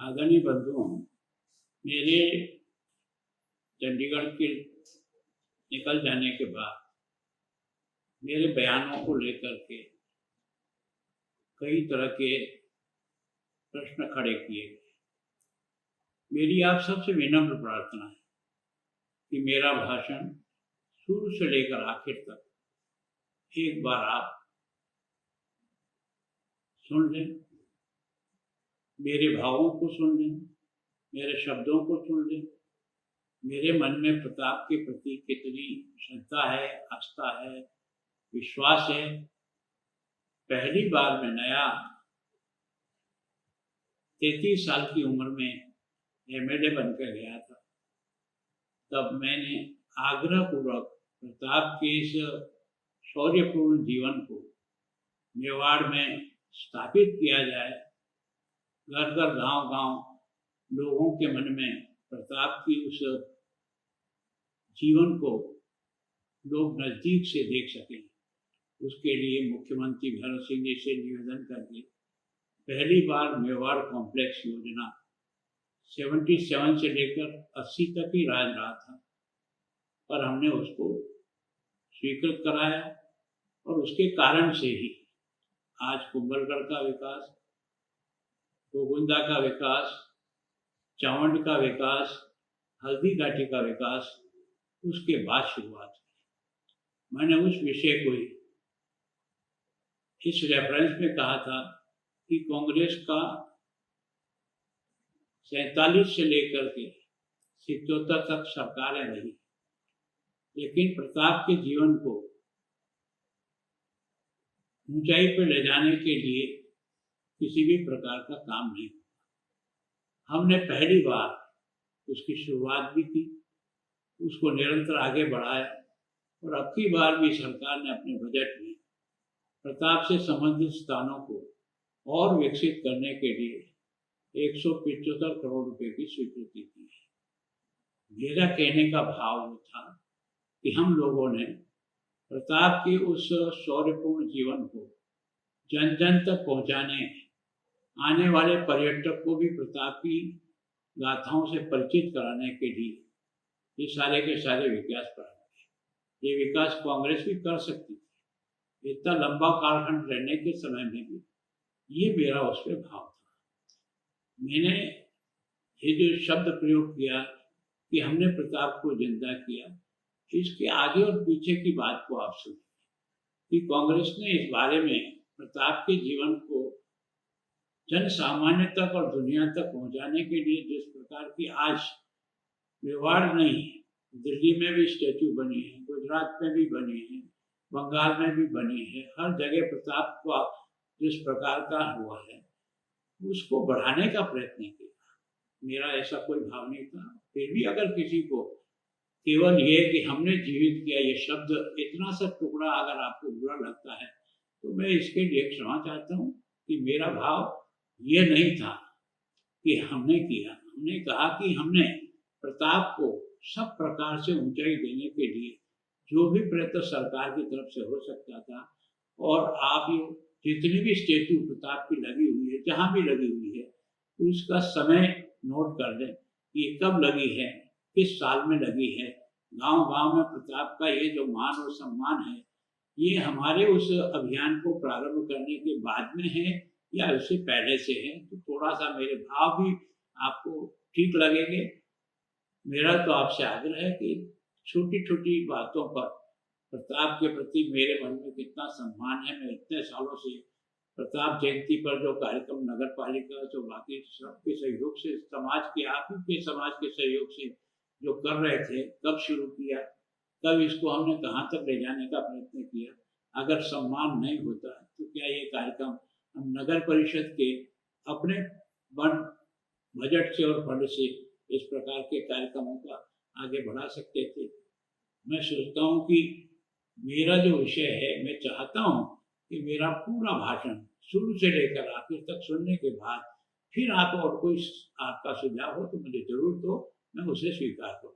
आदरणीय बंधुओं, मेरे चंडीगढ़ के निकल जाने के बाद मेरे बयानों को लेकर के कई तरह के प्रश्न खड़े किए गए। मेरी आप सबसे विनम्र प्रार्थना है कि मेरा भाषण शुरू से लेकर आखिर तक एक बार आप सुन लें, मेरे भावों को सुन लें, मेरे शब्दों को सुन लें, मेरे मन में प्रताप के प्रति कितनी श्रद्धा है, आस्था है, विश्वास है। पहली बार मैं नया 33 साल की उम्र में एमएलए बनकर गया था, तब मैंने आग्रहपूर्वक प्रताप के इस शौर्यपूर्ण जीवन को मेवाड़ में स्थापित किया जाए। घर घर गांव गांव लोगों के मन में प्रताप की उस जीवन को लोग नज़दीक से देख सकें, उसके लिए मुख्यमंत्री भरत सिंह जी से निवेदन करके पहली बार मेवाड़ कॉम्प्लेक्स योजना 77 से लेकर 80 तक ही राज रहा था, पर हमने उसको स्वीकृत कराया और उसके कारण से ही आज कुंभलगढ़ का विकास, गोविंदा का विकास, चावंड का विकास, हल्दी घाटी का विकास उसके बाद शुरुआत हुई। मैंने उस विषय को ही इस रेफरेंस में कहा था कि कांग्रेस का 47 से लेकर के 77 तक सरकारें रही, लेकिन प्रताप के जीवन को ऊंचाई पर ले जाने के लिए किसी भी प्रकार का काम नहीं हुआ। हमने पहली बार उसकी शुरुआत भी की, उसको निरंतर आगे बढ़ाया और अब की बार भी सरकार ने अपने बजट में प्रताप से संबंधित स्थानों को और विकसित करने के लिए 175 करोड़ रुपए की स्वीकृति की है। मेरा कहने का भाव वो था कि हम लोगों ने प्रताप के उस शौर्यपूर्ण जीवन को जन जन तक पहुंचाने, आने वाले पर्यटक को भी प्रताप की गाथाओं से परिचित कराने के लिए ये सारे के सारे विकास प्रारंभ। ये विकास कांग्रेस भी कर सकती थी, इतना लंबा कालखंड रहने के समय में भी ये मेरा उस पर भाव था। मैंने ये जो शब्द प्रयोग किया कि हमने प्रताप को जिंदा किया, इसके आगे और पीछे की बात को आप सुनिए कि कांग्रेस ने इस बारे में प्रताप के जीवन को जन सामान्य तक और दुनिया तक पहुंचाने के लिए जिस प्रकार की आज मेवाड़ नहीं, दिल्ली में भी स्टैचू बनी है, गुजरात में भी बनी है, बंगाल में भी बनी है, हर जगह प्रताप का जिस प्रकार का हुआ है उसको बढ़ाने का प्रयत्न किया। मेरा ऐसा कोई भाव नहीं था। फिर भी अगर किसी को केवल ये कि हमने जीवित किया ये शब्द इतना सा टुकड़ा अगर आपको बुरा लगता है तो मैं इसके लिए क्षमा चाहता हूँ कि मेरा भाव ये नहीं था कि हमने किया। हमने कहा कि हमने प्रताप को सब प्रकार से ऊंचाई देने के लिए जो भी प्रयत्न सरकार की तरफ से हो सकता था, और आप ये जितनी भी स्टैचू प्रताप की लगी हुई है, जहाँ भी लगी हुई है, उसका समय नोट कर दें कि कब लगी है, किस साल में लगी है। गांव गांव में प्रताप का ये जो मान और सम्मान है, ये हमारे उस अभियान को प्रारंभ करने के बाद में है या उससे पहले से है, तो थोड़ा सा मेरे भाव भी आपको ठीक लगेंगे। मेरा तो आपसे आग्रह है कि छोटी छोटी बातों पर प्रताप के प्रति मेरे मन में कितना सम्मान है। मैं इतने सालों से प्रताप जयंती पर जो कार्यक्रम नगर पालिका जो बाकी सबके सहयोग से, समाज के आप ही के समाज के सहयोग से जो कर रहे थे, कब शुरू किया, कब इसको हमने कहाँ तक ले जाने का प्रयत्न किया। अगर सम्मान नहीं होता तो क्या ये कार्यक्रम हम नगर परिषद के अपने बजट से और फंड से इस प्रकार के कार्यक्रमों का आगे बढ़ा सकते थे। मैं सोचता हूँ कि मेरा जो विषय है, मैं चाहता हूँ कि मेरा पूरा भाषण शुरू से लेकर आखिर तक सुनने के बाद फिर आप और कोई आपका सुझाव हो तो मुझे जरूर दो, मैं उसे स्वीकार करूँ।